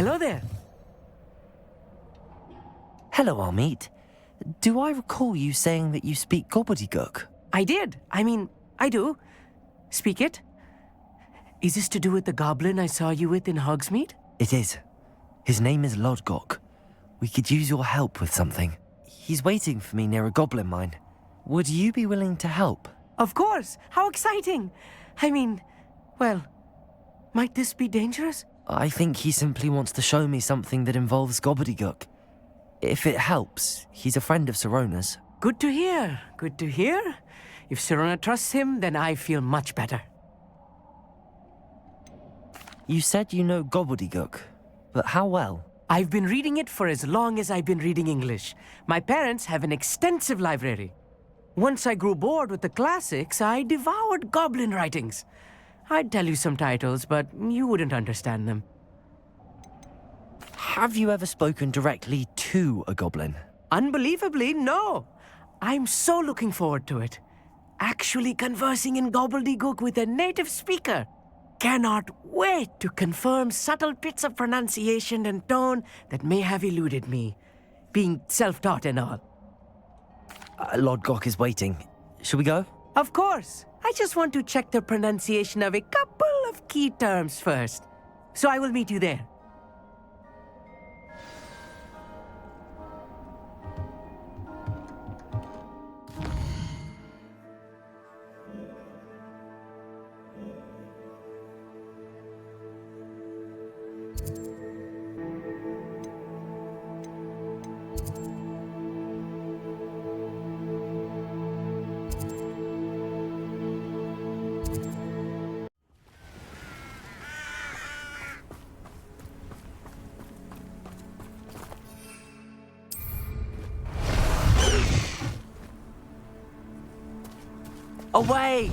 Hello there. Hello, Amit. Do I recall you saying that you speak gobbledygook? I did. I do. Speak it. Is this to do with the goblin I saw you with in Hogsmeade? It is. His name is Lodgok. We could use your help with something. He's waiting for me near a goblin mine. Would you be willing to help? Of course. How exciting. Well, might this be dangerous? I think he simply wants to show me something that involves gobbledygook. If it helps, he's a friend of Sirona's. Good to hear. Good to hear. If Sirona trusts him, then I feel much better. You said you know gobbledygook, but how well? I've been reading it for as long as I've been reading English. My parents have an extensive library. Once I grew bored with the classics, I devoured goblin writings. I'd tell you some titles, but you wouldn't understand them. Have you ever spoken directly to a goblin? Unbelievably, no. I'm so looking forward to it. Actually conversing in gobbledygook with a native speaker. Cannot wait to confirm subtle bits of pronunciation and tone that may have eluded me, being self-taught and all. Lodgok is waiting. Should we go? Of course. I just want to check the pronunciation of a couple of key terms first. So I will meet you there. Away!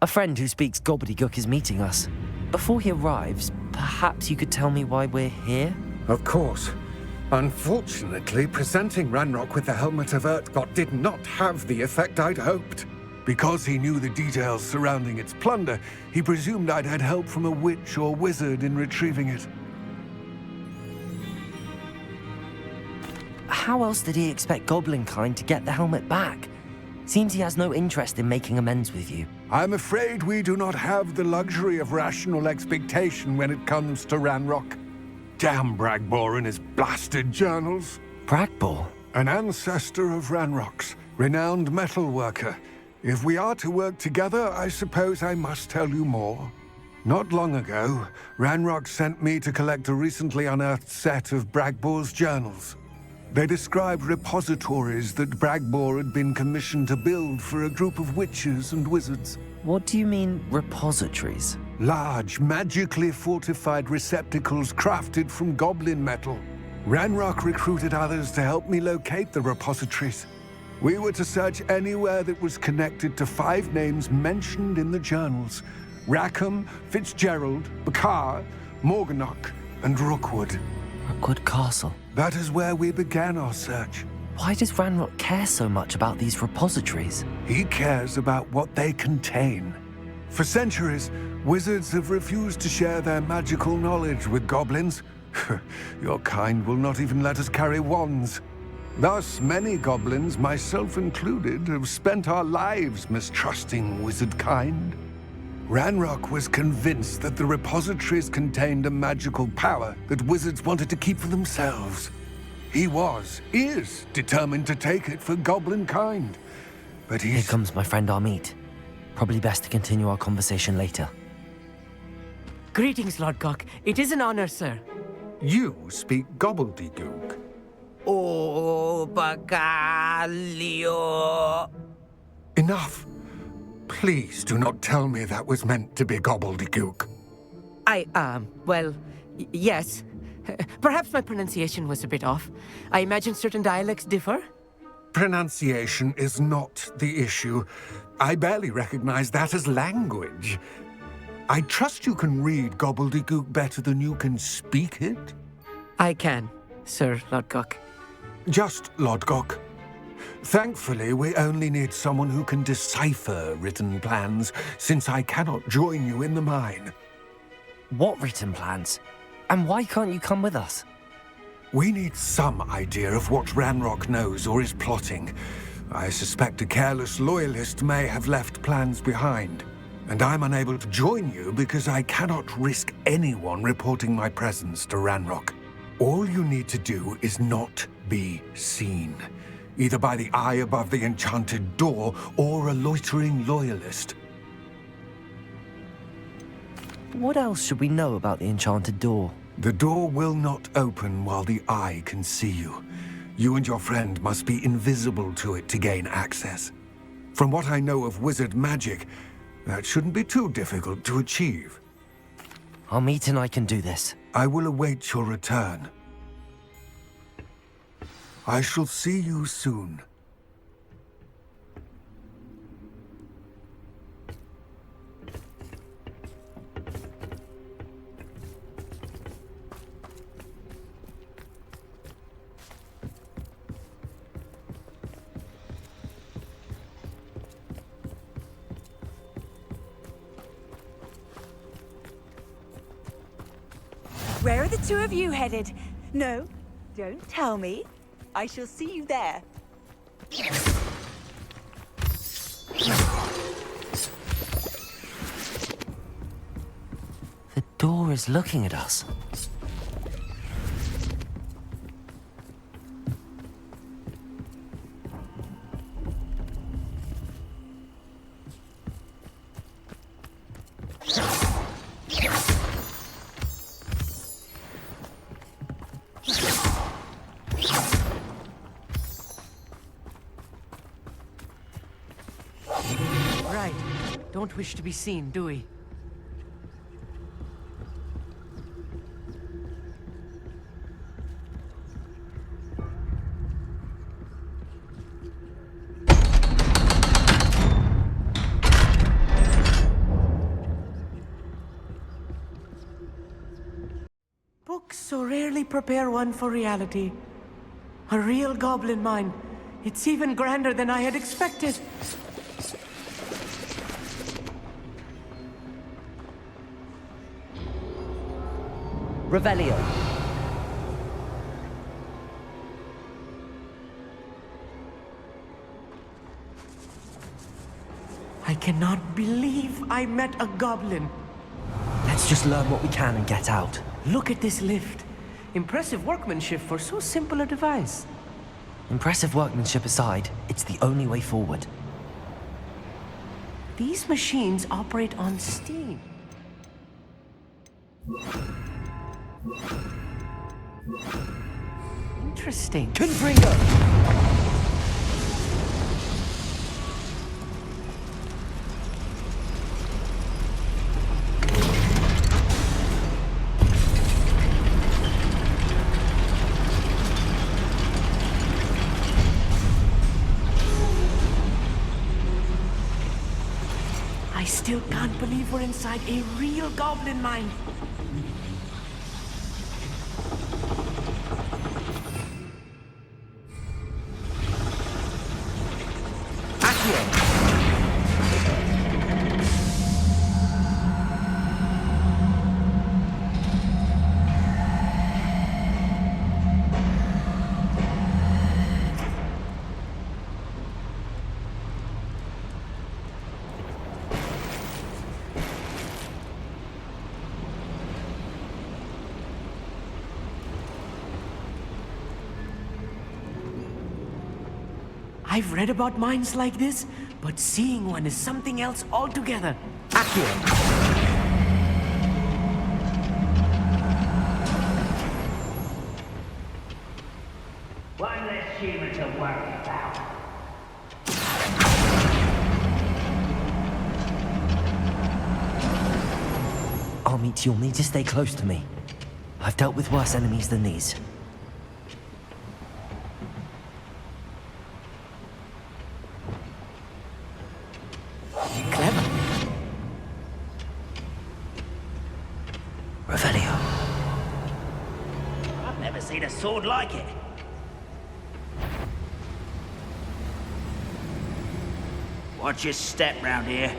A friend who speaks gobbledygook is meeting us. Before he arrives, perhaps you could tell me why we're here? Of course. Unfortunately, presenting Ranrock with the Helmet of Urtkot did not have the effect I'd hoped. Because he knew the details surrounding its plunder, he presumed I'd had help from a witch or wizard in retrieving it. How else did he expect Goblinkind to get the helmet back? Seems he has no interest in making amends with you. I'm afraid we do not have the luxury of rational expectation when it comes to Ranrock. Damn Bragbor and his blasted journals. Bragbor? An ancestor of Ranrock's, renowned metalworker. If we are to work together, I suppose I must tell you more. Not long ago, Ranrock sent me to collect a recently unearthed set of Bragbor's journals. They described repositories that Bragbor had been commissioned to build for a group of witches and wizards. What do you mean, repositories? Large, magically fortified receptacles crafted from goblin metal. Ranrock recruited others to help me locate the repositories. We were to search anywhere that was connected to 5 names mentioned in the journals: Rackham, Fitzgerald, Bakar, Morganach, and Rookwood. Rookwood Castle. That is where we began our search. Why does Ranrock care so much about these repositories? He cares about what they contain. For centuries, wizards have refused to share their magical knowledge with goblins. Your kind will not even let us carry wands. Thus, many goblins, myself included, have spent our lives mistrusting wizard kind. Ranrock was convinced that the repositories contained a magical power that wizards wanted to keep for themselves. He is determined to take it for goblin kind. But Here comes my friend Amit. Probably best to continue our conversation later. Greetings, Lord Gok. It is an honor, sir. You speak gobbledygook. Oh, Bagalio. Enough. Please do not tell me that was meant to be gobbledygook. Yes. Perhaps my pronunciation was a bit off. I imagine certain dialects differ. Pronunciation is not the issue. I barely recognize that as language. I trust you can read gobbledygook better than you can speak it? I can, Sir Lord Gok. Just Lodgok. Thankfully, we only need someone who can decipher written plans, since I cannot join you in the mine. What written plans? And why can't you come with us? We need some idea of what Ranrock knows or is plotting. I suspect a careless loyalist may have left plans behind. And I'm unable to join you because I cannot risk anyone reporting my presence to Ranrock. All you need to do is not be seen, either by the eye above the enchanted door or a loitering loyalist. What else should we know about the enchanted door? The door will not open while the eye can see you. You and your friend must be invisible to it to gain access. From what I know of wizard magic, that shouldn't be too difficult to achieve. Amit and I can do this. I will await your return. I shall see you soon. Where are the two of you headed? No, don't tell me. I shall see you there. The door is looking at us. Right. Don't wish to be seen, do we? Books so rarely prepare one for reality. A real goblin mine. It's even grander than I had expected. Revelio. I cannot believe I met a goblin. Let's just learn what we can and get out. Look at this lift. Impressive workmanship for so simple a device. Impressive workmanship aside, it's the only way forward. These machines operate on steam. Interesting. Confringo! believe we're inside a real goblin mine. I've read about mines like this, but seeing one is something else altogether. Accurate. One less human to worry about. Armit, you'll need to stay close to me. I've dealt with worse enemies than these. Clever. Revelio. I've never seen a sword like it. Watch your step round here.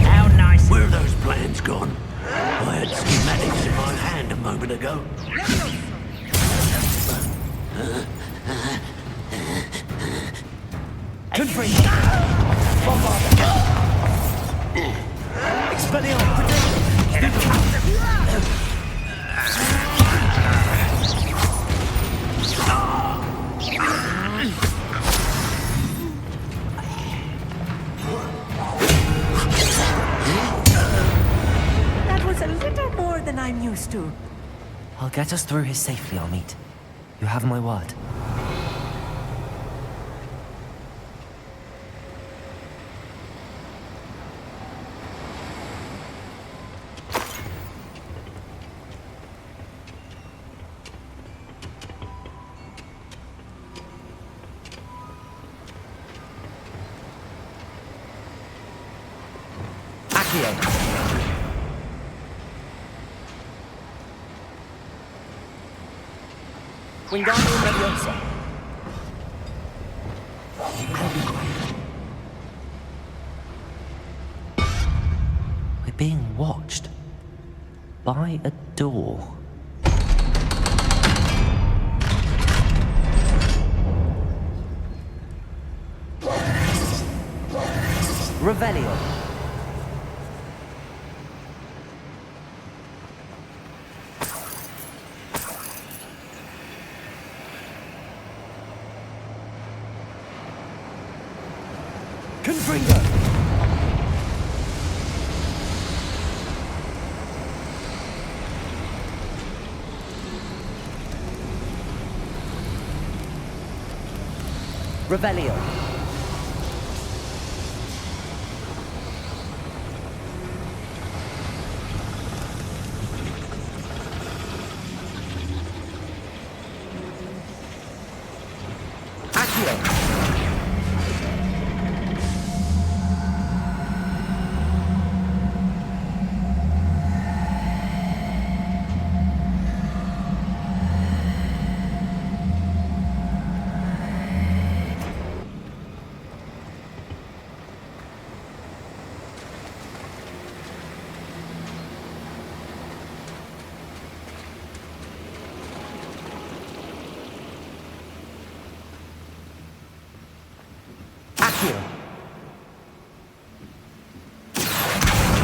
How nice. Where are those plans gone? I had schematics in my hand a moment ago. Confringo! Expelliarmus! That was a little more than I'm used to. I'll get us through here safely, Armit. You have my word. Wingardium Leviosa. I'll be quiet. We're being watched. By a door. Revelio. Confringo! Revelio.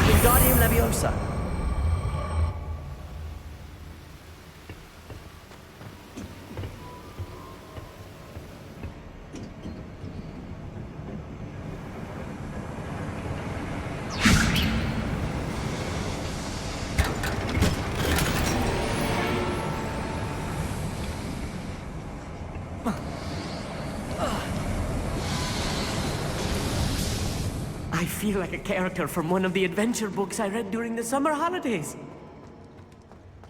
Wingardium Leviosa. I feel like a character from one of the adventure books I read during the summer holidays.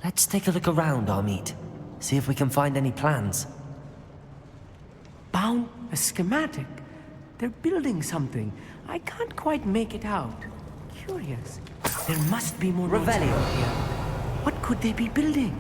Let's take a look around, Armit. See if we can find any plans. found a schematic. They're building something. I can't quite make it out. Curious. There must be more notes Revelio. around here. What could they be building?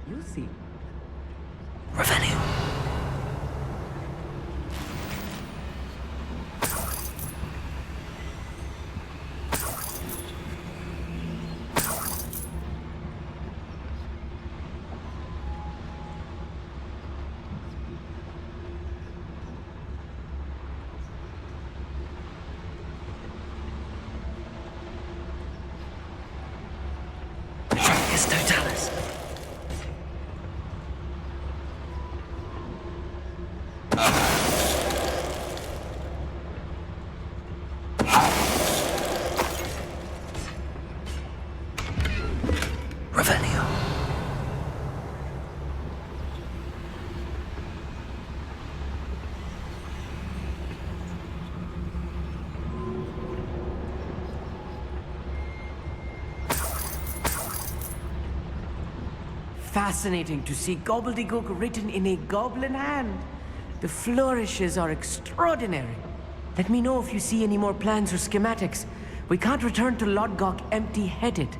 You'll see. Revelio. Trancus totalis. Revelio. Fascinating to see gobbledygook written in a goblin hand. The flourishes are extraordinary. Let me know if you see any more plans or schematics. We can't return to Lodgok empty-headed.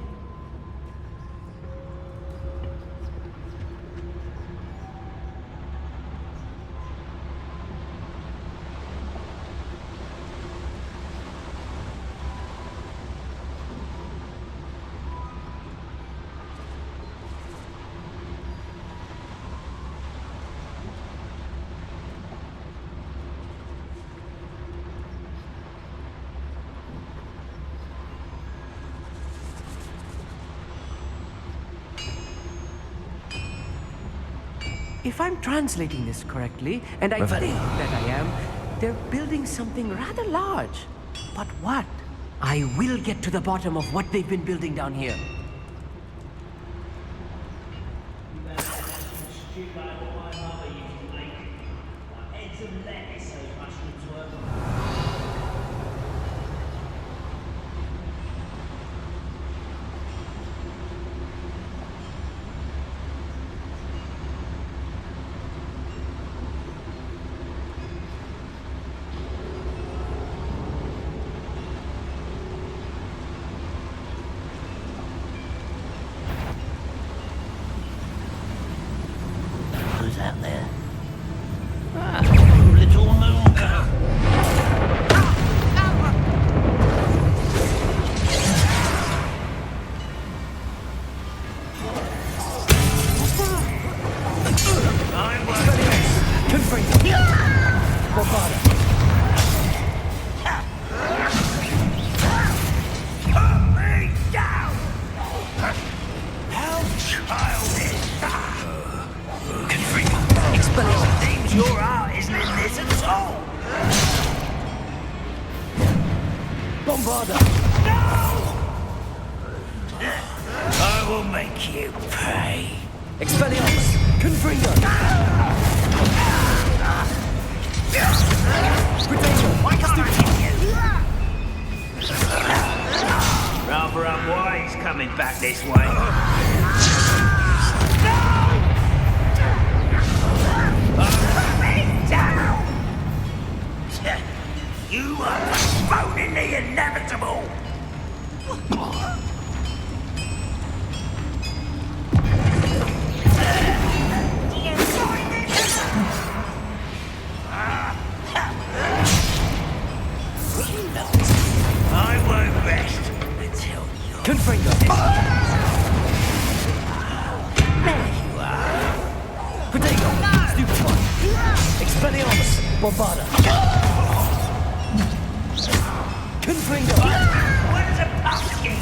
If I'm translating this correctly, and I think that I am, they're building something rather large. But what? I will get to the bottom of what they've been building down here. Who's out there? Little moon girl. Your art isn't in this at all! Bombarda! No! I will make you pay. Expelliarmus! Confringo! Why can't I hit you? Rather unwise coming back this way. Down! You are postponing the inevitable! I won't rest until you... Confringo! There you are. Protego! Stupefy! Expelliarmus! Bombarda! Confringo! What's a pumpkin?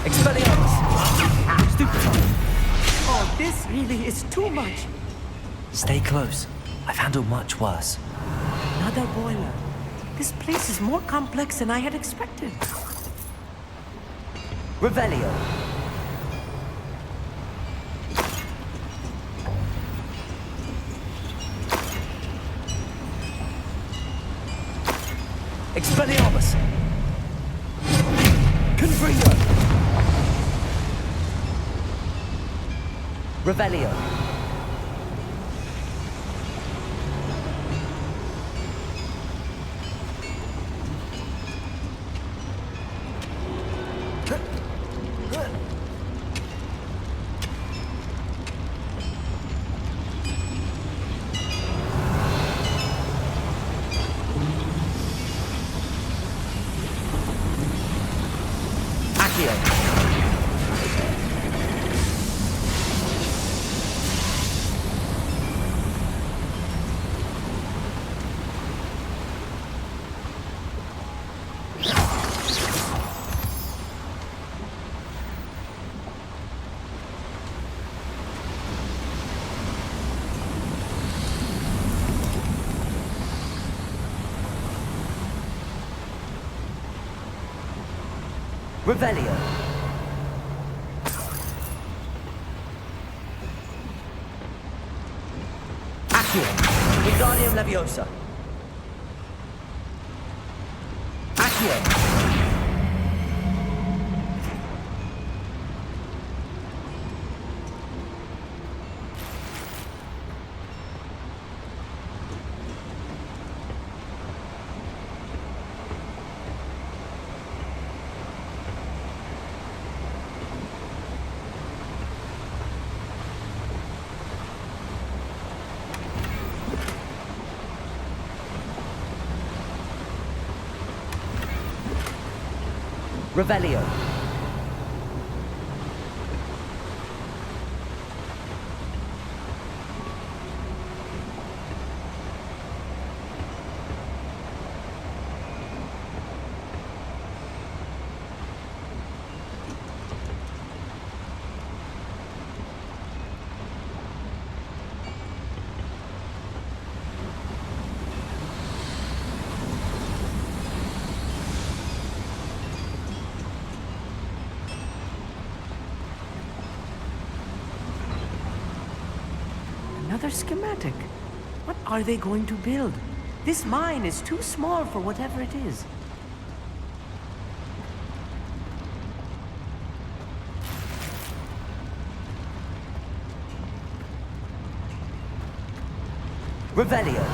Expelliarmus! Stupefy! This really is too much. Stay close. I've handled much worse. Another boiler. This place is more complex than I had expected. Revelio. Expelliarmus! Confringo! Revelio. Revelio. Accio. Wingardium Leviosa. Accio. Revelio. Another schematic. What are they going to build? This mine is too small for whatever it is. Revelio.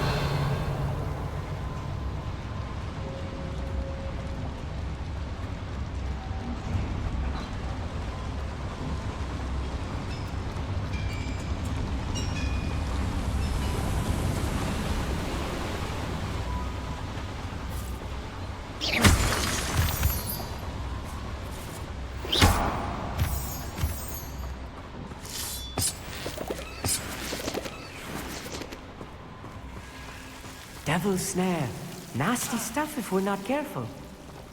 Devil's snare. Nasty stuff if we're not careful.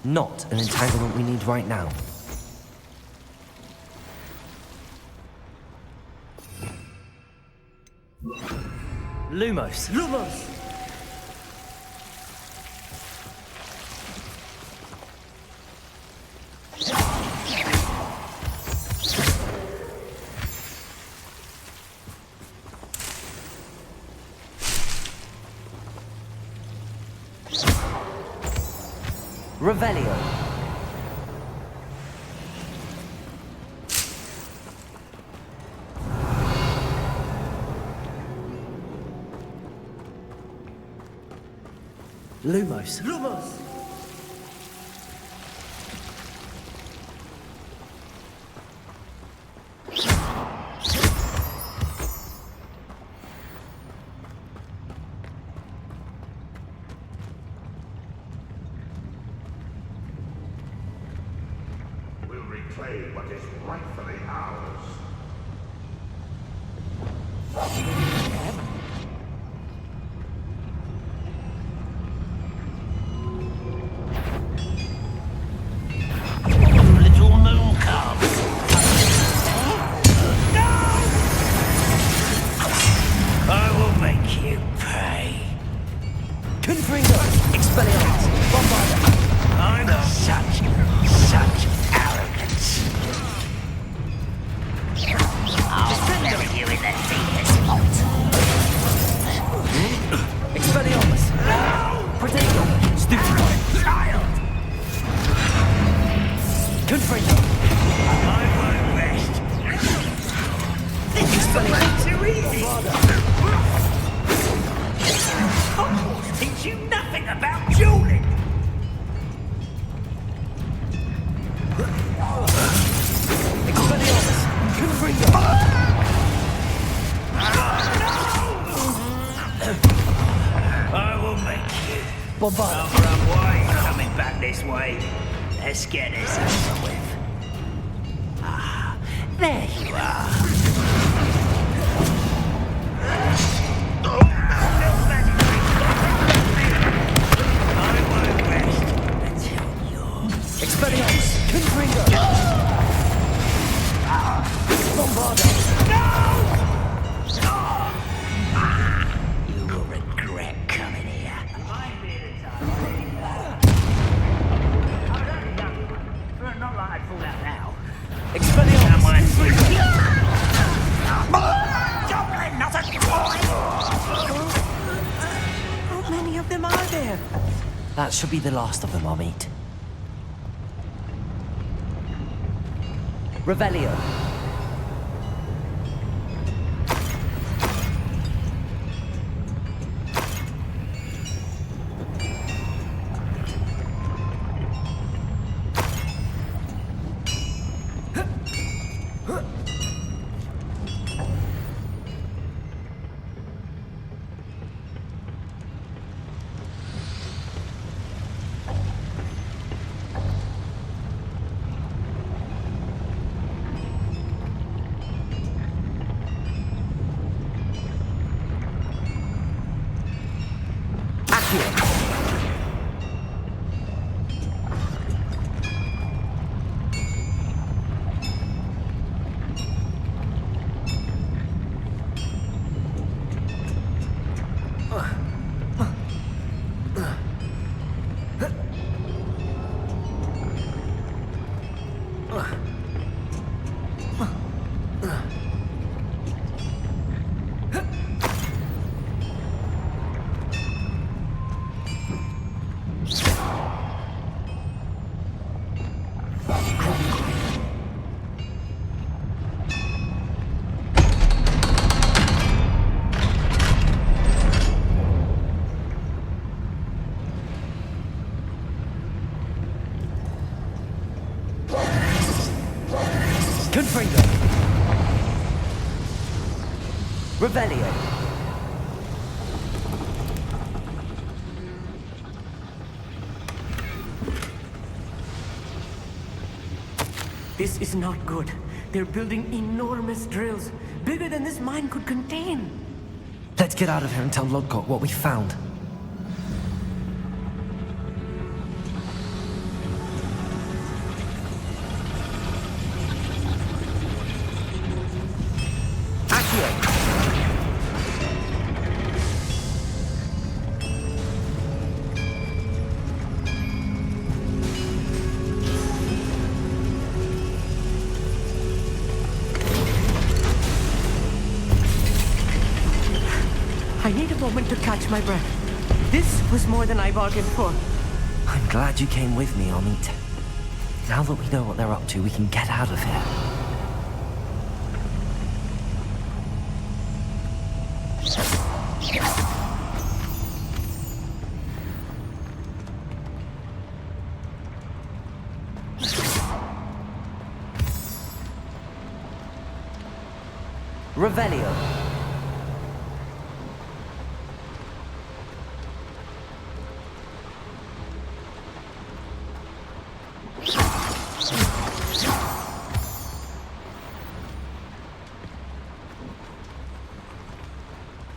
Not an entanglement we need right now. Lumos. Lumos! Revelio. Lumos. Lumos! We'll reclaim what is rightfully ours. Little moon cubs. No! too easy. Hogwarts teach you nothing about dueling. I will make you. Bombard. Why are you coming back this way? Let's get this over with. Ah, there you are. I won't rest until you're... Expelliarmus. Confringo. Bombardo. You will regret coming here. Not like I'd fall out now. Expelliarmus. Goblin, not a toy! How many of them are there? That should be the last of them I'll meet. Revelio. Confringo. Revelio. This is not good. They're building enormous drills, bigger than this mine could contain. Let's get out of here and tell Lodgok what we found. I need a moment to catch my breath. This was more than I bargained for. I'm glad you came with me, Amit. Now that we know what they're up to, we can get out of here. Revelio.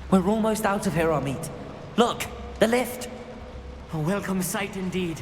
We're almost out of here, Amit. Look, the lift. A welcome sight indeed.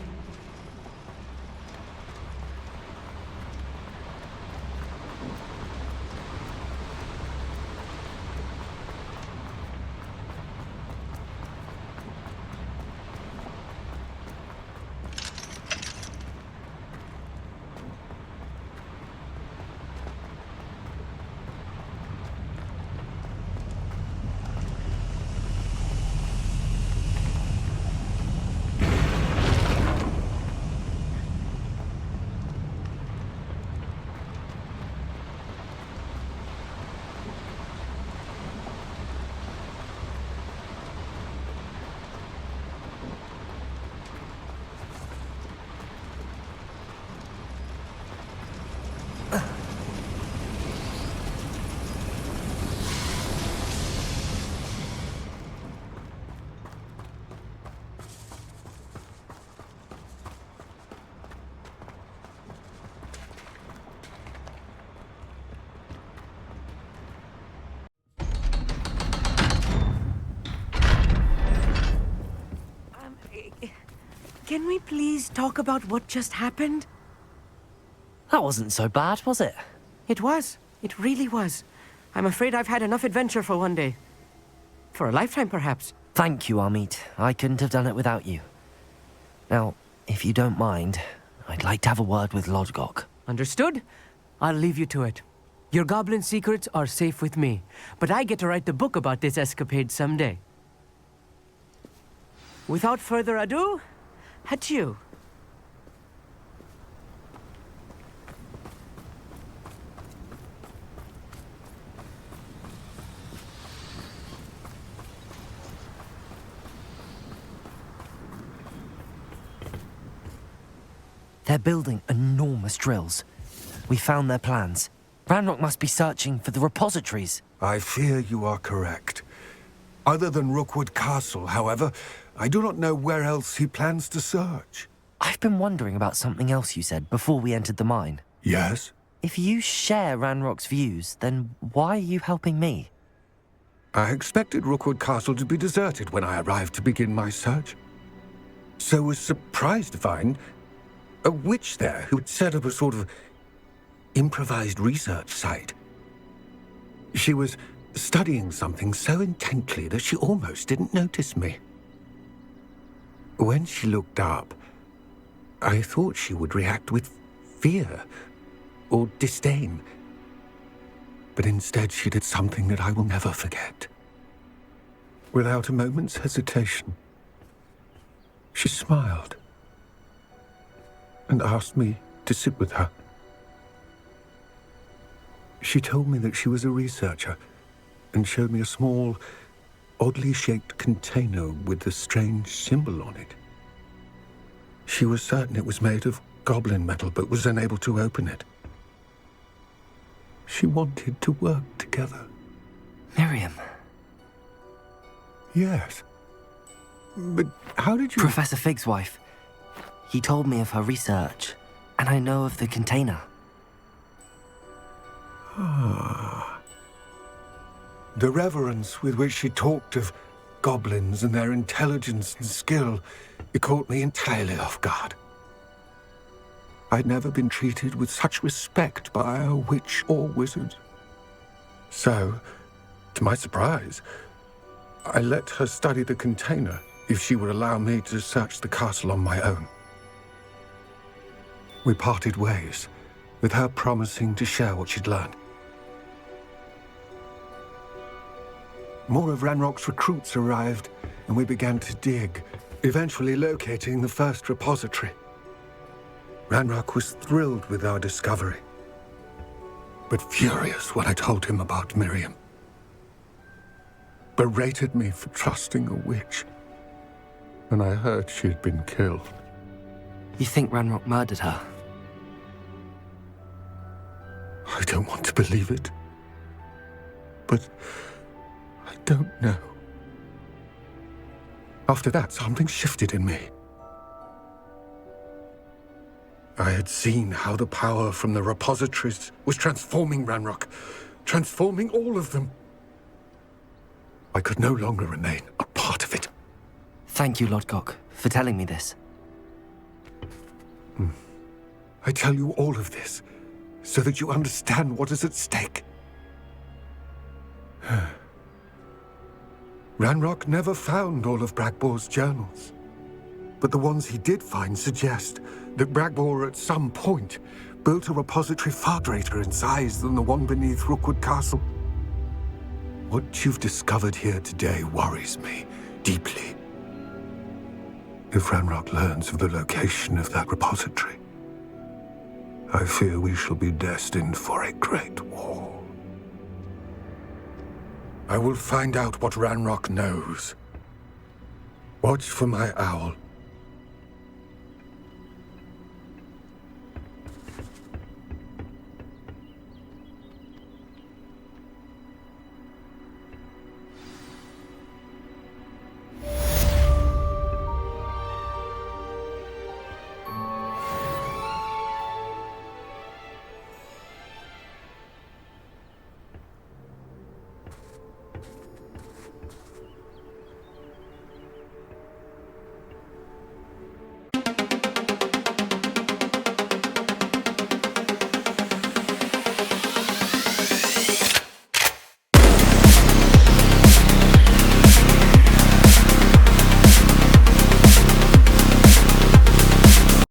Can we please talk about what just happened? That wasn't so bad, was it? It was. It really was. I'm afraid I've had enough adventure for one day. For a lifetime, perhaps. Thank you, Amit. I couldn't have done it without you. Now, if you don't mind, I'd like to have a word with Lodgok. Understood? I'll leave you to it. Your goblin secrets are safe with me, but I get to write the book about this escapade someday. Without further ado, adieu. They're building enormous drills. We found their plans. Ranrock must be searching for the repositories. I fear you are correct. Other than Rookwood Castle, however, I do not know where else he plans to search. I've been wondering about something else you said before we entered the mine. Yes? If you share Ranrock's views, then why are you helping me? I expected Rookwood Castle to be deserted when I arrived to begin my search. So was surprised to find a witch there who had set up a sort of improvised research site. She was studying something so intently that she almost didn't notice me. When she looked up, I thought she would react with fear or disdain. But instead she did something that I will never forget. Without a moment's hesitation, she smiled and asked me to sit with her. She told me that she was a researcher and showed me a small, oddly shaped container with a strange symbol on it. She was certain it was made of goblin metal, but was unable to open it. She wanted to work together. Miriam. Yes. But how did you... Professor Fig's wife. He told me of her research, and I know of the container. The reverence with which she talked of goblins and their intelligence and skill, it caught me entirely off guard. I'd never been treated with such respect by a witch or wizard. So, to my surprise, I let her study the container if she would allow me to search the castle on my own. We parted ways, with her promising to share what she'd learned. More of Ranrock's recruits arrived, and we began to dig, eventually locating the first repository. Ranrock was thrilled with our discovery, but furious when I told him about Miriam. Berated me for trusting a witch, and I heard she had been killed. You think Ranrock murdered her? I don't want to believe it, but I don't know. After that, something shifted in me. I had seen how the power from the repositories was transforming Ranrock, transforming all of them. I could no longer remain a part of it. Thank you, Lodgok, for telling me this. I tell you all of this so that you understand what is at stake. Ranrock never found all of Bragbor's journals, but the ones he did find suggest that Bragbor at some point built a repository far greater in size than the one beneath Rookwood Castle. What you've discovered here today worries me deeply. If Ranrock learns of the location of that repository, I fear we shall be destined for a great war. I will find out what Ranrock knows. Watch for my owl.